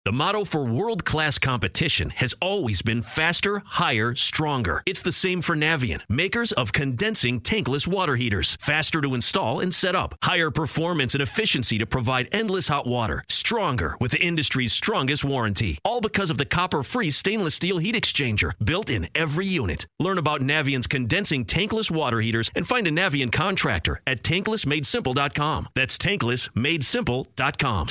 The motto for world-class competition has always been faster, higher, stronger. It's the same for Navien, makers of condensing tankless water heaters. Faster to install and set up. Higher performance and efficiency to provide endless hot water. Stronger with the industry's strongest warranty. All because of the copper-free stainless steel heat exchanger built in every unit. Learn about Navien's condensing tankless water heaters and find a Navien contractor at tanklessmadesimple.com. That's tanklessmadesimple.com.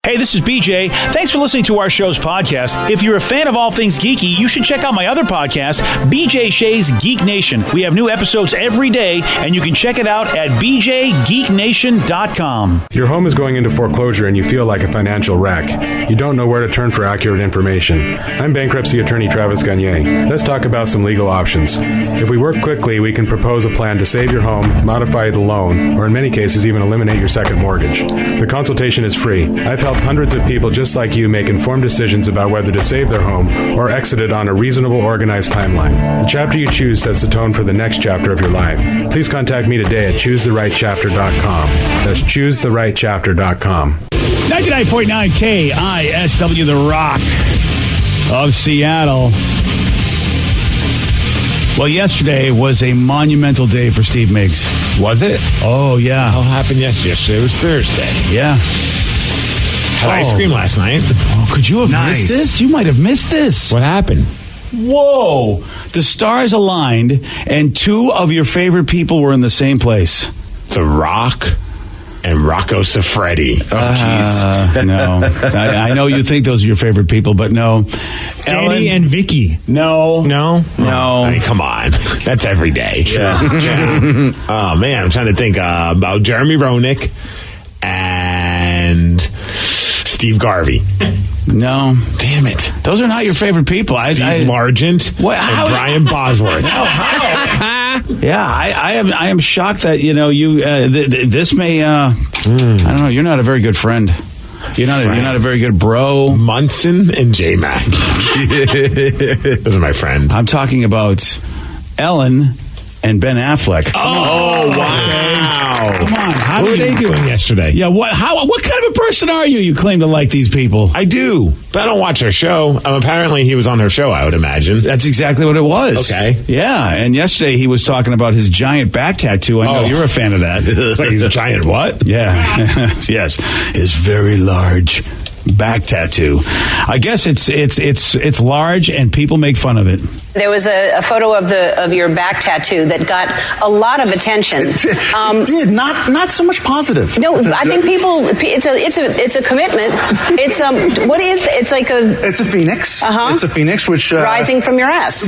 Hey, this is BJ. Thanks for listening to our show's podcast. If you're a fan of all things geeky, you should check out my other podcast, BJ Shea's Geek Nation. We have new episodes every day, and you can check it out at bjgeeknation.com. Your home is going into foreclosure and you feel like a financial wreck. You don't know where to turn for accurate information. I'm bankruptcy attorney Travis Gagne. Let's talk about some legal options. If we work quickly, we can propose a plan to save your home, modify the loan, or in many cases even eliminate your second mortgage. The consultation is free. I've helped hundreds of people just like you make informed decisions about whether to save their home or exit it on a reasonable, organized timeline. The chapter you choose sets the tone for the next chapter of your life. Please contact me today at choosetherightchapter.com. That's choosetherightchapter.com. 99.9 KISW, The Rock of Seattle. Well, yesterday was a monumental day for Steve Miggs. Was it? Oh, yeah. What happened yesterday? It was Thursday. Yeah. Had ice cream last night. Oh, could you have missed this? You might have missed this. What happened? Whoa. The stars aligned, and two of your favorite people were in the same place. The Rock and Rocco Siffredi. Oh, jeez. No. I know you think those are your favorite people, but no. Danny and Vicky. No. No? No. I mean, come on. That's every day. Yeah. Oh, man. I'm trying to think about Jeremy Roenick and Steve Garvey. No. Damn it. Those are not your favorite people. Steve Largent and Brian Bosworth. Yeah, I am shocked that, you this may, I don't know, you're not a very good friend. You're not a very good bro. Munson and J-Mac. Those are my friends. I'm talking about Ellen and Ben Affleck. Oh, wow. Come on. What were they doing yesterday? Yeah, what kind of a person are you? You claim to like these people. I do, but I don't watch their show. Apparently, he was on their show, I would imagine. That's exactly what it was. Okay. Yeah, and yesterday he was talking about his giant back tattoo. I know you're a fan of that. He's a giant what? Yeah. Yes. His very large back tattoo. I guess it's large and people make fun of it. There was a photo of your back tattoo that got a lot of attention. It did not so much positive. No, I think people. It's a commitment. It's what is it's like a. It's a phoenix. It's a phoenix which rising from your ass.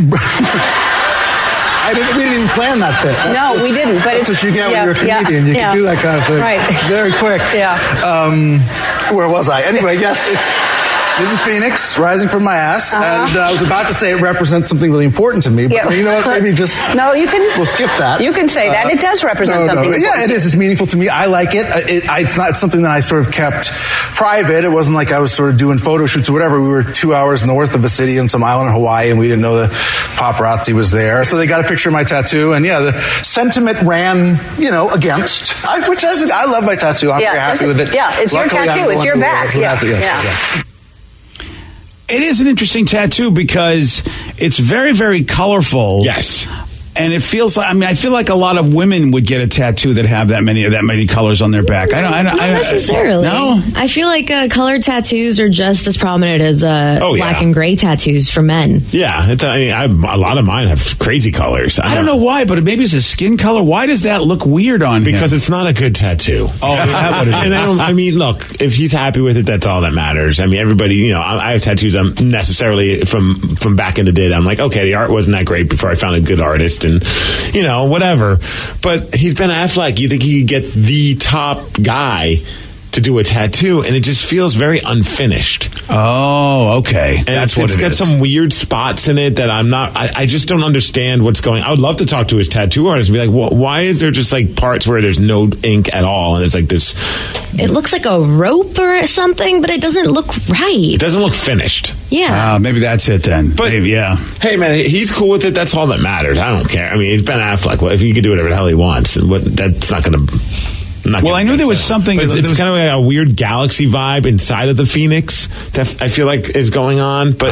We didn't even plan that bit. No, we didn't. But that's what you get when you're a comedian. You can do that kind of thing very quick. Yeah. Where was I? Anyway, yes, this is Phoenix rising from my ass, and I was about to say it represents something really important to me, but you know what? Maybe just we'll skip that. You can say that it does represent something. No. Yeah, it is. It's meaningful to me. I like it. It's not something that I sort of kept private. It wasn't like I was sort of doing photo shoots or whatever. We were 2 hours north of a city in some island in Hawaii, and we didn't know the paparazzi was there. So they got a picture of my tattoo, and the sentiment ran, against. Which I love my tattoo. I'm very happy with it. Yeah, it's luckily, your tattoo. It's your back. Yeah. It is an interesting tattoo because it's very, very colorful. Yes. And it feels like, I feel like a lot of women would get a tattoo that have that many colors on their back. Not necessarily. No? I feel like colored tattoos are just as prominent as black and gray tattoos for men. Yeah. A lot of mine have crazy colors. I don't know why, but maybe it's a skin color. Why does that look weird on him? Because it's not a good tattoo. Oh, is that what it is? And look, if he's happy with it, that's all that matters. Everybody, I have tattoos I'm necessarily from back in the day. I'm like, okay, the art wasn't that great before I found a good artist. And whatever, but he's Ben Affleck. You think he could get the top guy to do a tattoo, and it just feels very unfinished. Oh, okay. And that's what it is. It's got some weird spots in it that I just don't understand what's going on. I would love to talk to his tattoo artist and be like, why is there just like parts where there's no ink at all, and it's like this. It looks like a rope or something, but it doesn't look right. It doesn't look finished. Yeah. Maybe that's it then. But maybe, yeah. Hey man, he's cool with it. That's all that matters. I don't care. It's Ben Affleck. Well, if he can do whatever the hell he wants, that's not going to. Well, I knew there was something. But it's kind of like a weird galaxy vibe inside of the Phoenix that I feel like is going on, but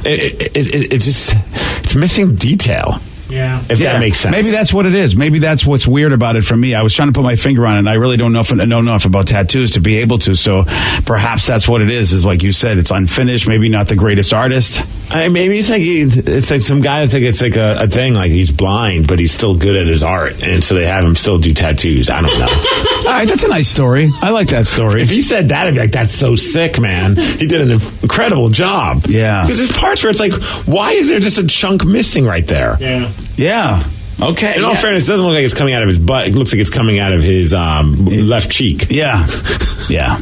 it's missing detail. Yeah. If that makes sense. Maybe that's what it is. Maybe that's what's weird about it for me. I was trying to put my finger on it, and I really don't know enough about tattoos to be able to. So perhaps that's what it is like you said, it's unfinished, maybe not the greatest artist. Maybe it's like some guy, it's like a thing, like he's blind, but he's still good at his art, and so they have him still do tattoos. I don't know. All right, that's a nice story. I like that story. If he said that, I'd be like, that's so sick, man. He did an incredible job. Yeah. Because there's parts where it's like, why is there just a chunk missing right there? Yeah. Okay. In all fairness, it doesn't look like it's coming out of his butt. It looks like it's coming out of his left cheek. Yeah. Yeah.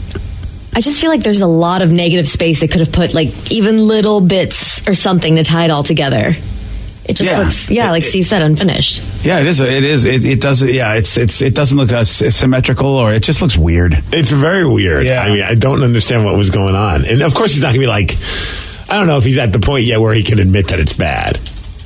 I just feel like there's a lot of negative space they could have put, like, even little bits or something to tie it all together. It just looks, like Steve said, unfinished. Yeah, it is. It doesn't. Yeah, it doesn't look symmetrical, or it just looks weird. It's very weird. Yeah. I mean, I don't understand what was going on, and of course, he's not going to be like, I don't know if he's at the point yet where he can admit that it's bad.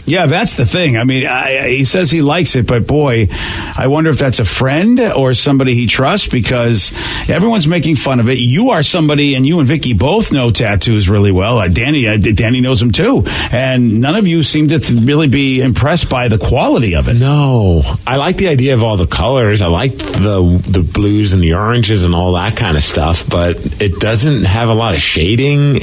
Yeah, that's the thing. I mean, he says he likes it, but boy, I wonder if that's a friend or somebody he trusts, because everyone's making fun of it. You are somebody, and you and Vicky both know tattoos really well. Danny knows them too, and none of you seem to really be impressed by the quality of it. No, I like the idea of all the colors. I like the blues and the oranges and all that kind of stuff, but it doesn't have a lot of shading.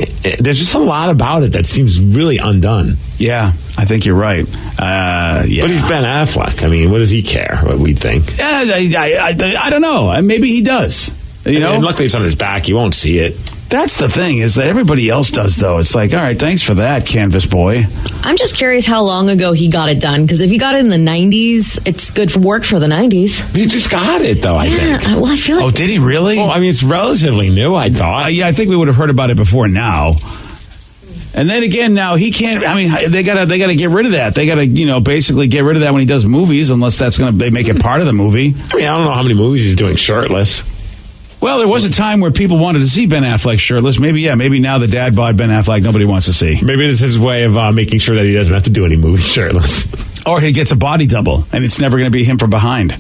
There's just a lot about it that seems really undone. Yeah, I think you're right. Yeah. But he's Ben Affleck. I mean, what does he care what we think? Yeah, I don't know. Maybe he does. You know, and luckily it's on his back. You won't see it. That's the thing, is that everybody else does, though. It's like, all right, thanks for that, Canvas Boy. I'm just curious how long ago he got it done, because if he got it in the 90s, it's good for work for the 90s. He just got it, though, I think. Well, I feel like... Oh, did he really? Well, I mean, it's relatively new, I thought. Yeah, I think we would have heard about it before now. And then again, now he can't. I mean, they gotta get rid of that. They gotta, basically get rid of that when he does movies, unless they make it part of the movie. I mean, I don't know how many movies he's doing shirtless. Well, there was a time where people wanted to see Ben Affleck shirtless. Maybe now the dad bod Ben Affleck nobody wants to see. Maybe it's his way of making sure that he doesn't have to do any movies shirtless. Or he gets a body double, and it's never going to be him from behind.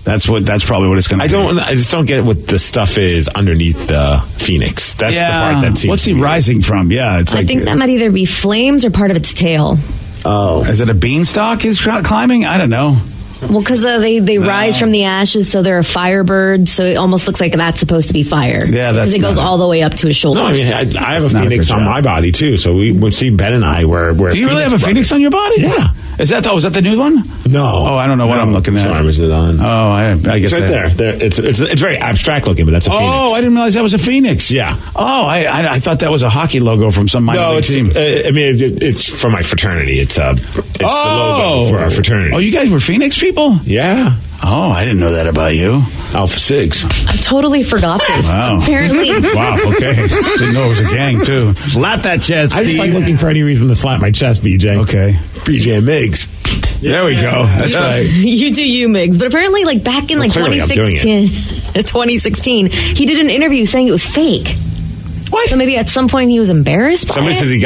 That's probably what it's going to be. I just don't get what the stuff is underneath the Phoenix. That's the part that seems. What's he rising from? Yeah, it's I think that might either be flames or part of its tail. Oh, is it a beanstalk he's climbing? I don't know. Well, because they rise from the ashes, so they're a firebird, so it almost looks like that's supposed to be fire. Yeah, that's because it goes all the way up to his shoulders. No, I mean, I have a phoenix on my body, too, so we see Ben and I were Do you really have a phoenix on your body? Yeah. Is that the new one? No. Oh, I don't know what I'm looking at. Which arm is it on? Oh, I guess it's right there. It's very abstract looking, but that's a phoenix. Oh, I didn't realize that was a phoenix. Yeah. Oh, I thought that was a hockey logo from some minor league team. I mean, it's from my fraternity. It's the logo for our fraternity. Oh, you guys were Phoenix people? Yeah. Oh, I didn't know that about you. Alpha Sigs. I totally forgot this. Wow. Apparently. Wow, okay. Didn't know it was a gang, too. Slap that chest, I just like looking for any reason to slap my chest, BJ. Okay. BJ and Miggs. There we go. That's right. You do you, Miggs. But apparently, like, back in 2016, he did an interview saying it was fake. What? So maybe at some point he was embarrassed by Somebody it? says he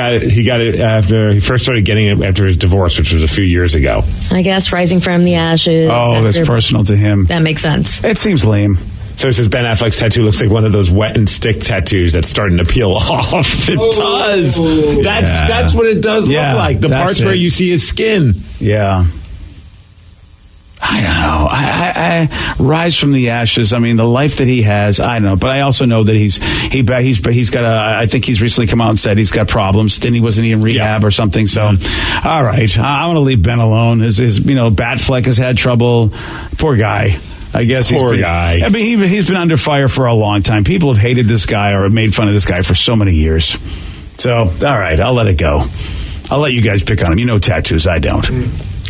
got it after he first started getting it after his divorce, which was a few years ago. I guess rising from the ashes. Oh, that's personal to him. That makes sense. It seems lame. So it says Ben Affleck's tattoo looks like one of those wet and stick tattoos that's starting to peel off. It does. That's what it does look like. The parts where you see his skin. Yeah. I don't know. I rise from the ashes. I mean, the life that he has, I don't know. But I also know that he's got I think he's recently come out and said he's got problems. Then he wasn't in rehab or something. So, all right. I want to leave Ben alone. His Batfleck has had trouble. Poor guy. I guess he's been under fire for a long time. People have hated this guy or made fun of this guy for so many years. So, all right, I'll let it go. I'll let you guys pick on him. You know tattoos, I don't.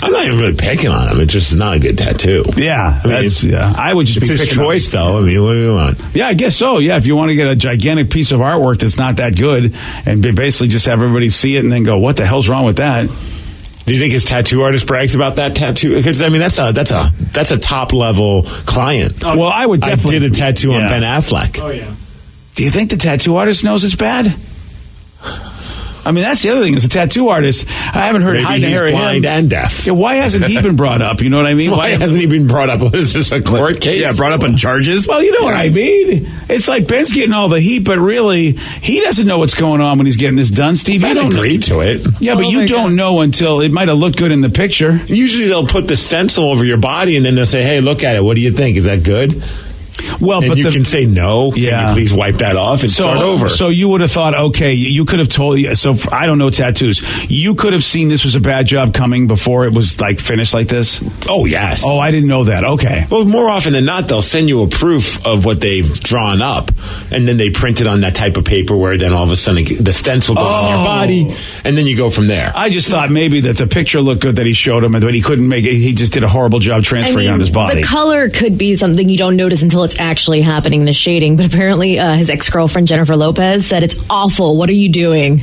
I'm not even really picking on him. It's just not a good tattoo. Yeah, I would just it's be his choice, though. I mean, what do you want? Yeah, I guess so. Yeah, if you want to get a gigantic piece of artwork that's not that good, and basically just have everybody see it and then go, "What the hell's wrong with that?" Do you think his tattoo artist brags about that tattoo? Because I mean, that's a top level client. Well, I would definitely. I did a tattoo on Ben Affleck. Oh yeah. Do you think the tattoo artist knows it's bad? I mean, that's the other thing. As a tattoo artist, I haven't heard Maybe hide to he's hair blind him. and deaf. Yeah, why hasn't he been brought up? You know what I mean? Why hasn't he been brought up? Is this a court case? Yeah, brought up on charges. Well, you know what I mean. It's like Ben's getting all the heat, but really, he doesn't know what's going on when he's getting this done, Steve. I don't agree to it. Yeah, but you don't know until it might have looked good in the picture. Usually they'll put the stencil over your body and then they'll say, hey, look at it. What do you think? Is that good? Well, and but you can say no. Yeah. Can you please wipe that off and start over? So you would have thought, okay, you could have told. So I don't know tattoos. You could have seen this was a bad job coming before it was like finished like this. Oh yes. Oh, I didn't know that. Okay. Well, more often than not, they'll send you a proof of what they've drawn up, and then they print it on that type of paper where then all of a sudden the stencil goes on your body, and then you go from there. I just thought maybe that the picture looked good that he showed him, but he couldn't make it. He just did a horrible job transferring on his body. The color could be something you don't notice until it's actually happening, the shading. But apparently his ex-girlfriend, Jennifer Lopez, said it's awful. What are you doing?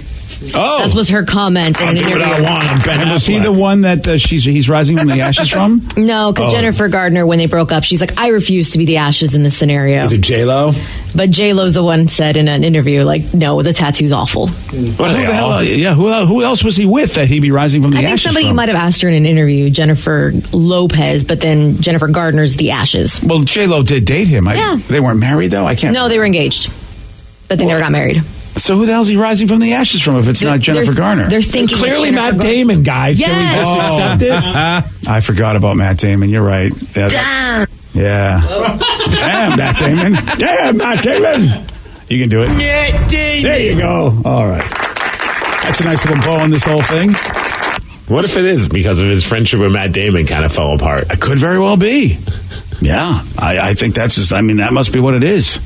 Oh. That was her comment. I'll do what I want. I'm Ben Affleck. Was he the one that he's rising from the ashes from? No, because Jennifer Gardner, when they broke up, she's like, I refuse to be the ashes in this scenario. Is it J-Lo? But J-Lo's the one said in an interview, like, no, the tattoo's awful. Who else was he with that he'd be rising from the ashes? I think somebody from? might have asked her in an interview, Jennifer Lopez, but then Jennifer Gardner's the ashes. Well, J-Lo did date him. Yeah. They weren't married, though? I can't. No, they were engaged, but they never got married. So who the hell's he rising from the ashes from if it's not Jennifer Garner? They're thinking clearly Matt Damon, guys. Yes. Can we just accept it? I forgot about Matt Damon. You're right. Yeah. Damn, Matt Damon. Damn, Matt Damon. You can do it. Matt Damon. There you go. All right. That's a nice little bow on this whole thing. What if it is because of his friendship with Matt Damon kind of fell apart? It could very well be. Yeah. I think that must be what it is.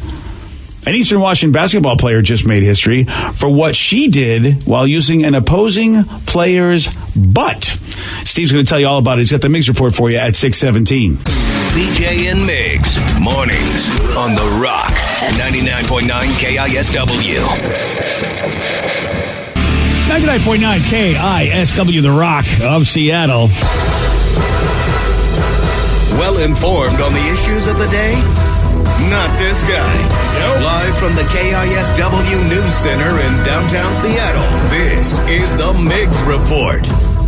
An Eastern Washington basketball player just made history for what she did while using an opposing player's butt. Steve's going to tell you all about it. He's got the Miggs report for you at 6:17. BJ and Miggs, mornings on The Rock, 99.9 KISW. 99.9 KISW, The Rock of Seattle. Well informed on the issues of the day? Not this guy. Nope. Live from the KISW News Center in downtown Seattle, this is the Miggs Report.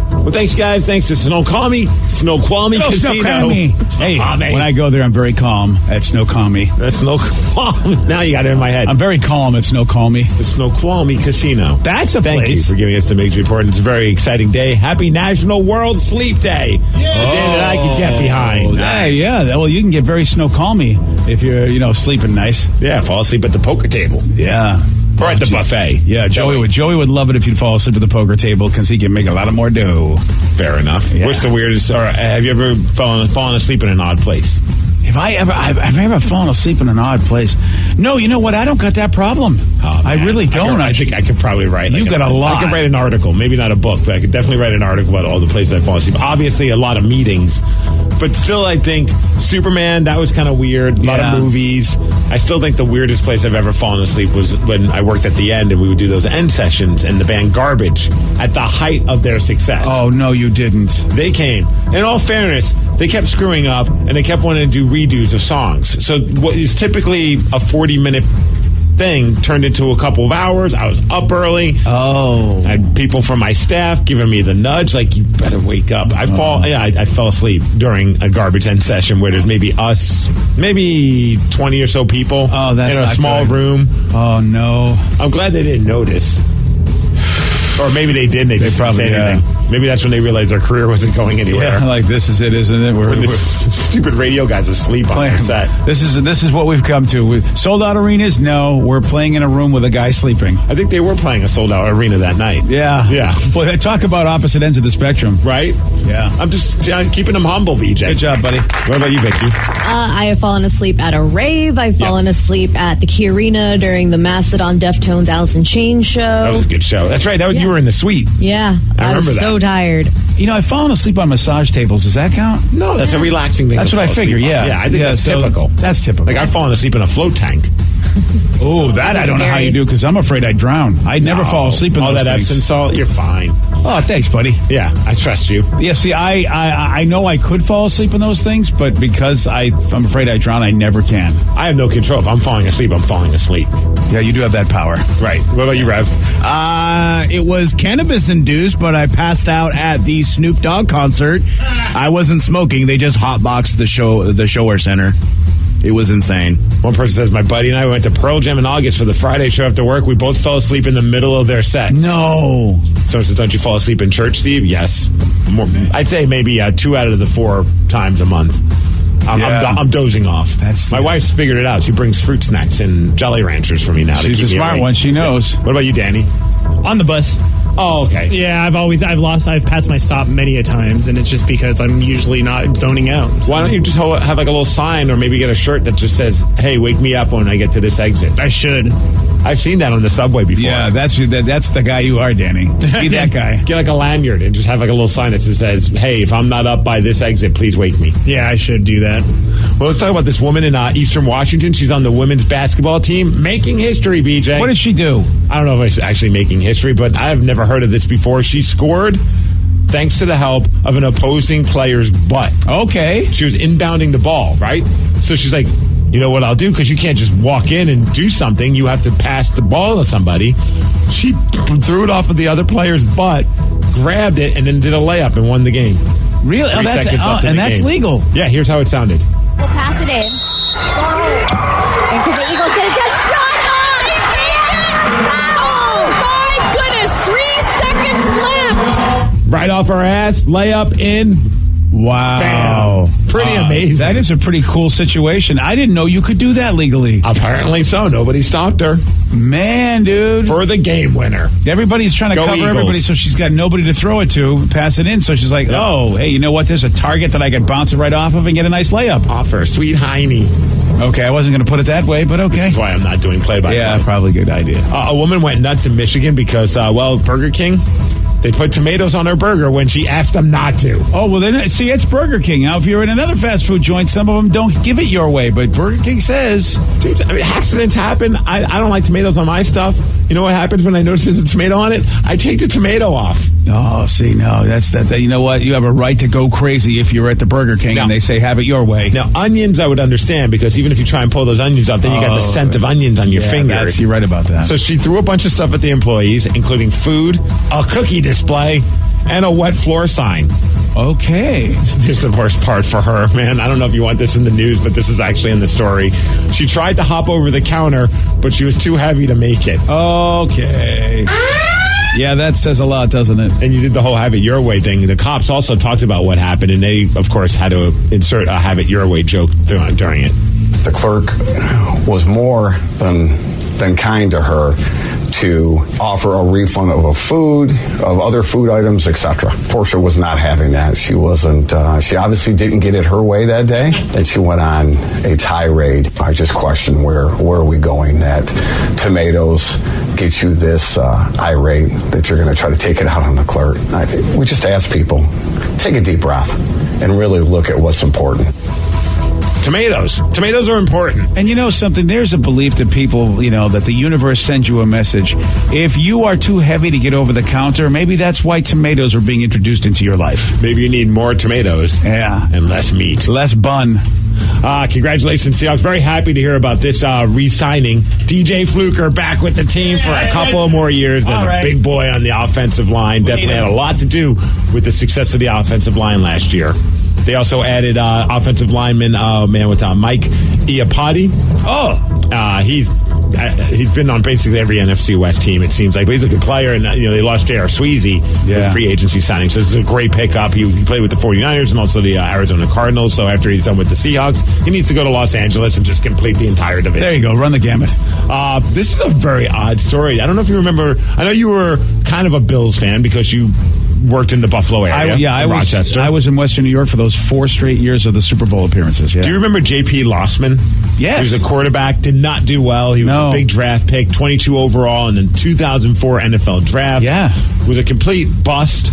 Well, thanks, guys. Thanks to Snoqualmie Casino. Hey, when I go there, I'm very calm at Snoqualmie. That's Snoqualmie. Now you got it in my head. I'm very calm at Snoqualmie. The Snoqualmie Casino. That's a Thank place. you for giving us the Miggs Report. It's a very exciting day. Happy National World Sleep Day. The day that I could get behind. Hey, yeah. Well, you can get very Snoqualmie if you're, sleeping nice. Yeah, fall asleep at the poker table. Yeah. Or at the buffet. Yeah, Joey would love it if you'd fall asleep at the poker table because he can make a lot of more dough. Fair enough. Yeah. What's the weirdest? Or have you ever fallen asleep in an odd place? Have I ever fallen asleep in an odd place? No, you know what? I don't got that problem. Oh, I really don't. I think I could probably write. You've got a lot. I could write an article, maybe not a book, but I could definitely write an article about all the places I've fallen asleep. Obviously, a lot of meetings, but still, I think Superman, that was kind of weird. A lot of movies. I still think the weirdest place I've ever fallen asleep was when I worked at the End, and we would do those end sessions, and the band Garbage, at the height of their success. Oh, no, you didn't. They came. In all fairness, they kept screwing up, and they kept wanting to do redos of songs. So what is typically a 40-minute thing turned into a couple of hours. I was up early. Oh. I had people from my staff giving me the nudge, like, you better wake up. I fell asleep during a Garbage End session where there's maybe 20 or so people in a small room. Oh, no. I'm glad they didn't notice. Or maybe they did, and they just didn't say anything. Maybe that's when they realized their career wasn't going anywhere. Yeah, like this is it, isn't it? When this stupid radio guy's asleep on their set. This is what we've come to. Sold out arenas? No, we're playing in a room with a guy sleeping. I think they were playing a sold out arena that night. Yeah. Yeah. Boy, talk about opposite ends of the spectrum. Right? Yeah. I'm just keeping them humble, BJ. Good job, buddy. What about you, Vicky? I have fallen asleep at a rave. I've fallen asleep at the Key Arena during the Mastodon Deftones Alice in Chains show. That was a good show. That's right. You were in the suite. Yeah. I was so tired. I've fallen asleep on massage tables. Does that count? No, that's a relaxing thing. That's what I figure, yeah. Yeah, I think that's typical. That's typical. Like, I've fallen asleep in a float tank. Oh, that I don't know how you do because I'm afraid I'd drown. I'd never fall asleep in all those that things. Epsom salt, you're fine. Oh, thanks, buddy. Yeah, I trust you. Yeah, see, I know I could fall asleep in those things, but because I'm afraid I drown, I never can. I have no control. If I'm falling asleep, I'm falling asleep. Yeah, you do have that power. Right. What about you, Rev? It was cannabis-induced, but I passed out at the Snoop Dogg concert. I wasn't smoking. They just hotboxed the Shower Center. It was insane. One person says, my buddy and I went to Pearl Jam in August for the Friday show after work. We both fell asleep in the middle of their set. No. Someone says, don't you fall asleep in church, Steve? Yes. I'd say maybe 2 out of the 4 times a month. I'm dozing off. My wife's figured it out. She brings fruit snacks and Jolly Ranchers for me now. She's a smart one. She knows. What about you, Danny? On the bus. Oh, okay. Yeah, I've passed my stop many a times, and it's just because I'm usually not zoning out. So. Why don't you just have like a little sign or maybe get a shirt that just says, hey, wake me up when I get to this exit? I should. I've seen that on the subway before. Yeah, that's the guy you are, Danny. Be that guy. Get like a lanyard and just have like a little sign that says, hey, if I'm not up by this exit, please wake me. Yeah, I should do that. Well, let's talk about this woman in Eastern Washington. She's on the women's basketball team. Making history, BJ. What did she do? I don't know if it's actually making history, but I've never heard of this before. She scored thanks to the help of an opposing player's butt. Okay. She was inbounding the ball, right? So she's like, you know what I'll do? Because you can't just walk in and do something. You have to pass the ball to somebody. She threw it off of the other player's butt, grabbed it, and then did a layup and won the game. Really? 3 seconds left in and the that's game. legal. Yeah, here's how it sounded. We'll pass it in. Into the Eagles. Get a jump shot. Oh, my goodness. 3 seconds left. Right off her ass, layup in. Wow. Bam. Pretty amazing. That is a pretty cool situation. I didn't know you could do that legally. Apparently so. Nobody stopped her. Man, dude. For the game winner. Everybody's trying to Go cover Eagles. everybody, so she's got nobody to throw it to, pass it in. So she's like, oh, hey, you know what? There's a target that I can bounce it right off of and get a nice layup. Offer. Sweet Heine. Okay, I wasn't going to put it that way, but okay. That's why I'm not doing play-by-play. Yeah, probably a good idea. A woman went nuts in Michigan because, Burger King, they put tomatoes on her burger when she asked them not to. Oh, well, then, see, it's Burger King. Now, if you're in another fast food joint, some of them don't give it your way, but Burger King says. Dude, I mean, accidents happen. I don't like tomatoes on my stuff. You know what happens when I notice there's a tomato on it? I take the tomato off. Oh, see, no, that's that. You know what? You have a right to go crazy if you're at the Burger King and they say, have it your way. Now, onions I would understand because even if you try and pull those onions off, then you got the scent of onions on your fingers. You're right about that. So she threw a bunch of stuff at the employees, including food, a cookie display, and a wet floor sign. Okay. Here's the worst part for her, man. I don't know if you want this in the news, but this is actually in the story. She tried to hop over the counter, but she was too heavy to make it. Okay. Yeah, that says a lot, doesn't it? And you did the whole have it your way thing. The cops also talked about what happened, and they, of course, had to insert a have it your way joke during it. The clerk was more than kind to her to offer a refund of other food items, etc. Portia was not having that. She wasn't. She obviously didn't get it her way that day, and she went on a tirade. I just questioned where are we going? That tomatoes get you this irate that you're going to try to take it out on the clerk. We just ask people, take a deep breath and really look at what's important. Tomatoes are important. And you know something? There's a belief that people, that the universe sends you a message. If you are too heavy to get over the counter, maybe that's why tomatoes are being introduced into your life. Maybe you need more tomatoes. Yeah. And less meat. Less bun. Congratulations, Seahawks. Very happy to hear about this re-signing. DJ Fluker back with the team for a couple of more years as a big boy on the offensive line. Definitely had a lot to do with the success of the offensive line last year. They also added offensive lineman, Mike Iapati. He's been on basically every NFC West team, it seems like. But he's a good player, and they lost J.R. Sweezy with free agency signing. So this is a great pickup. He played with the 49ers and also the Arizona Cardinals. So after he's done with the Seahawks, he needs to go to Los Angeles and just complete the entire division. There you go. Run the gamut. This is a very odd story. I don't know if you remember. I know you were kind of a Bills fan because you worked in the Buffalo area. Rochester. I was in Western New York for those 4 straight years of the Super Bowl appearances. Yeah. Do you remember J.P. Lossman? Yes. He was a quarterback, did not do well. He was a big draft pick, 22 overall in the 2004 NFL draft. Yeah. Was a complete bust.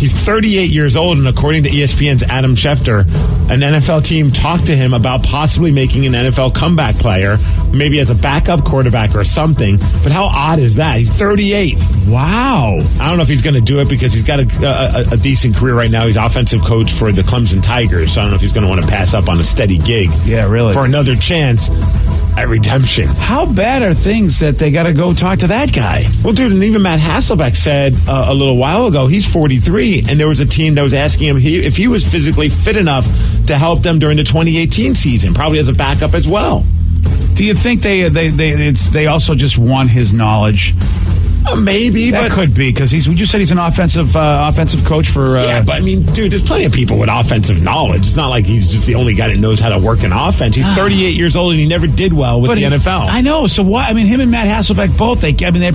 He's 38 years old, and according to ESPN's Adam Schefter, an NFL team talked to him about possibly making an NFL comeback player, maybe as a backup quarterback or something. But how odd is that? He's 38. Wow. I don't know if he's going to do it because he's got a decent career right now. He's offensive coach for the Clemson Tigers, so I don't know if he's going to want to pass up on a steady gig. Yeah, really. For another chance at redemption. How bad are things that they got to go talk to that guy? Well, dude, and even Matt Hasselbeck said a little while ago, he's 43, and there was a team that was asking him if he was physically fit enough to help them during the 2018 season, probably as a backup as well. Do you think they also just want his knowledge? Maybe, that but could be because you said he's an offensive coach for. Yeah, but I mean, dude, there's plenty of people with offensive knowledge. It's not like he's just the only guy that knows how to work an offense. He's 38 years old and he never did well with the NFL. I know. So what? I mean, him and Matt Hasselbeck both.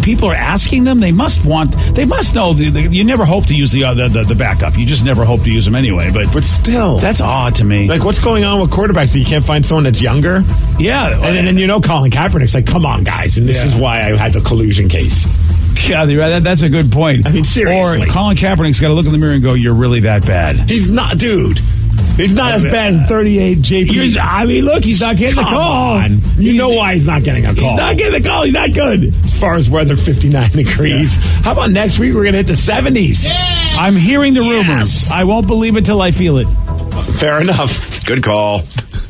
People are asking them. They must know. You never hope to use the backup. You just never hope to use him anyway. But still, that's odd to me. Like, what's going on with quarterbacks? You can't find someone that's younger. Yeah, and then Colin Kaepernick's like, come on, guys, and this is why I had the collusion case. Yeah, that's a good point. I mean, seriously. Or Colin Kaepernick's got to look in the mirror and go, "You're really that bad." He's not, dude. He's not as bad as 38 JP. I mean, look, he's not getting the call. On. You know why he's not getting a call. He's not getting the call. He's not good. As far as weather, 59 degrees. Yeah. How about next week? We're going to hit the 70s. Yeah. I'm hearing the rumors. I won't believe it till I feel it. Fair enough. Good call.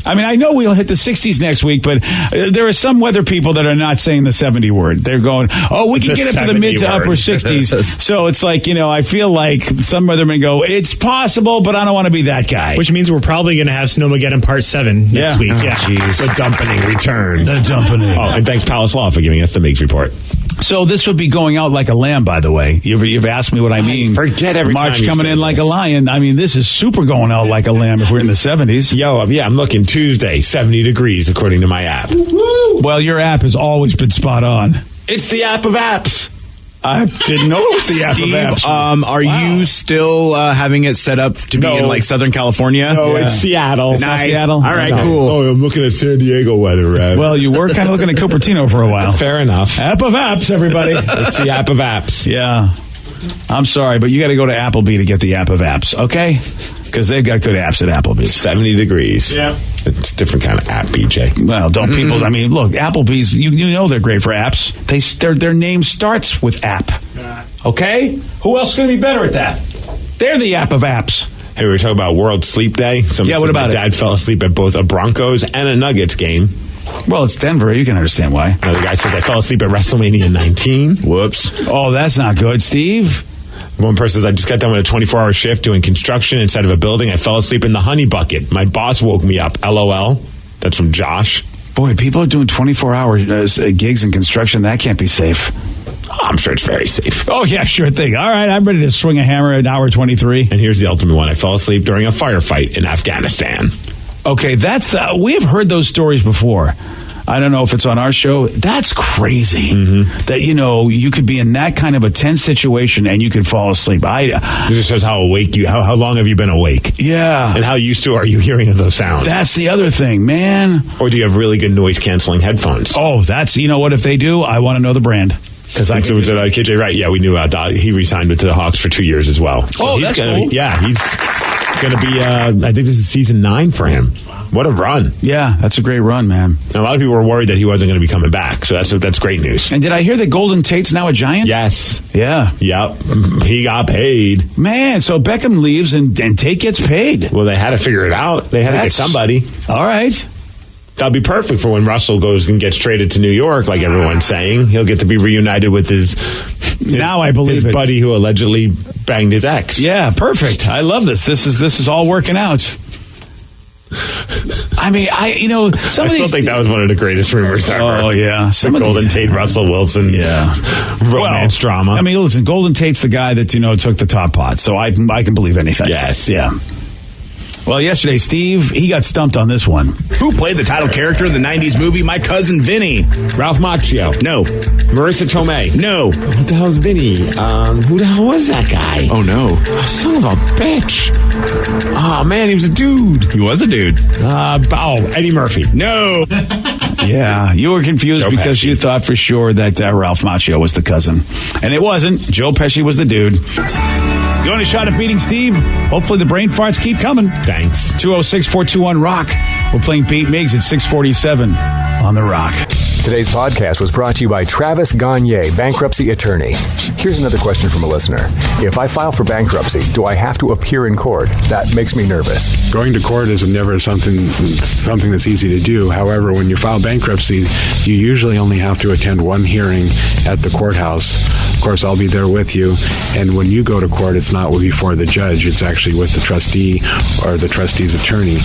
I mean, I know we'll hit the 60s next week, but there are some weather people that are not saying the 70 word. They're going, we can get up to the mid to upper 60s. So it's like, I feel like some weathermen go, it's possible, but I don't want to be that guy. Which means we're probably going to have Snowmageddon Part 7 next week. Yeah. Jeez. The dumpening returns. The dumpening. Oh, and thanks, Palace Law, for giving us the Migs Report. So this would be going out like a lamb, by the way. You've asked me what I mean. Forget every March time you coming say in like a lion. I mean, this is super going out like a lamb if we're in the 70s. Yo, yeah, I'm looking Tuesday, 70 degrees, according to my app. Woo! Well, your app has always been spot on. It's the app of apps. I didn't know it was the app of apps. Are you still having it set up to be in like Southern California? No, it's Seattle. It's not Seattle? All right, cool. Oh, I'm looking at San Diego weather. Well, you were kind of looking at Cupertino for a while. Fair enough. App of apps, everybody. It's the app of apps. Yeah. I'm sorry, but you got to go to Applebee to get the app of apps, okay? Because they've got good apps at Applebee's. 70 degrees. Yeah. It's a different kind of app, BJ. Well, don't people... I mean, look, Applebee's, you know they're great for apps. Their name starts with app. Okay? Who else is going to be better at that? They're the app of apps. Hey, we were talking about World Sleep Day. What about my dad fell asleep at both a Broncos and a Nuggets game. Well, it's Denver. You can understand why. Another guy says, I fell asleep at WrestleMania 19. Whoops. Oh, that's not good, Steve. One person says, I just got done with a 24-hour shift doing construction inside of a building. I fell asleep in the honey bucket. My boss woke me up. LOL. That's from Josh. Boy, people are doing 24-hour gigs in construction. That can't be safe. Oh, I'm sure it's very safe. Oh, yeah, sure thing. All right, I'm ready to swing a hammer at hour 23. And here's the ultimate one. I fell asleep during a firefight in Afghanistan. Okay, we have heard those stories before. I don't know if it's on our show. That's crazy. That, you could be in that kind of a tense situation and you could fall asleep. It just shows how awake how long have you been awake? Yeah. And how used to are you hearing of those sounds? That's the other thing, man. Or do you have really good noise-canceling headphones? Oh, what, if they do, I want to know the brand. Because I said, KJ, right? Yeah, we knew he re-signed with the Hawks for 2 years as well. So that's cool. He's going to be, I think this is season 9 for him. What a run. Yeah, that's a great run, man. And a lot of people were worried that he wasn't going to be coming back, so that's great news. And did I hear that Golden Tate's now a Giant? Yes. Yeah. Yep. He got paid. Man, so Beckham leaves and Tate gets paid. Well, they had to figure it out. They had to get somebody. All right. That'll be perfect for when Russell goes and gets traded to New York, like everyone's saying. He'll get to be reunited with his buddy who allegedly banged his ex. Yeah, perfect. I love this. This is all working out. I mean, I still think that was one of the greatest rumors ever. Oh, yeah. The Golden Tate, Russell Wilson romance drama. I mean, listen, Golden Tate's the guy that, took the top pot, so I can believe anything. Yes. Yeah. Well, yesterday, Steve, he got stumped on this one. Who played the title character of the 90s movie My Cousin Vinny? Ralph Macchio. No. Marissa Tomei. No. What the hell's Vinny? Who the hell was that guy? Oh, no. Oh, son of a bitch. Oh, man, he was a dude. He was a dude. Eddie Murphy. No. Yeah, you were confused Joe because Pesci. you thought for sure that Ralph Macchio was the cousin. And it wasn't. Joe Pesci was the dude. You want a shot at beating Steve? Hopefully the brain farts keep coming. Thanks. 206-421-ROCK. We're playing Beat Migs at 647 on The Rock. Today's podcast was brought to you by Travis Gagne, bankruptcy attorney. Here's another question from a listener. If I file for bankruptcy, do I have to appear in court? That makes me nervous. Going to court is never something that's easy to do. However, when you file bankruptcy, you usually only have to attend one hearing at the courthouse. Of course, I'll be there with you. And when you go to court, it's not before the judge. It's actually with the trustee or the trustee's attorney.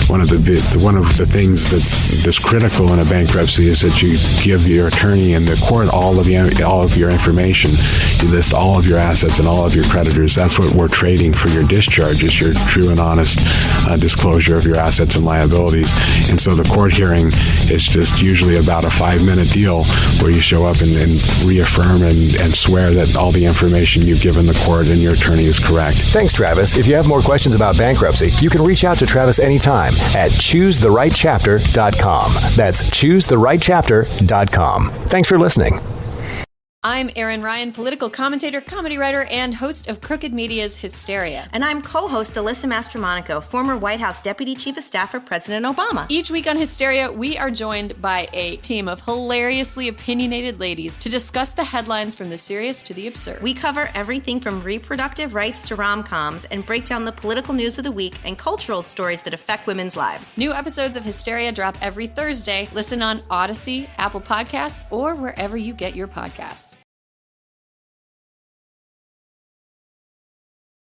One of the things that's critical in a bankruptcy is that you give your attorney and the court all of your information. You list all of your assets and all of your creditors. That's what we're trading for your discharge, is your true and honest disclosure of your assets and liabilities. And so the court hearing is just usually about a 5-minute deal where you show up and reaffirm and swear that all the information you've given the court and your attorney is correct. Thanks, Travis. If you have more questions about bankruptcy, you can reach out to Travis anytime at choosetherightchapter.com. That's choosetherightchapter.com. Thanks for listening. I'm Erin Ryan, political commentator, comedy writer, and host of Crooked Media's Hysteria. And I'm co-host Alyssa Mastromonaco, former White House Deputy Chief of Staff for President Obama. Each week on Hysteria, we are joined by a team of hilariously opinionated ladies to discuss the headlines from the serious to the absurd. We cover everything from reproductive rights to rom-coms and break down the political news of the week and cultural stories that affect women's lives. New episodes of Hysteria drop every Thursday. Listen on Odyssey, Apple Podcasts, or wherever you get your podcasts.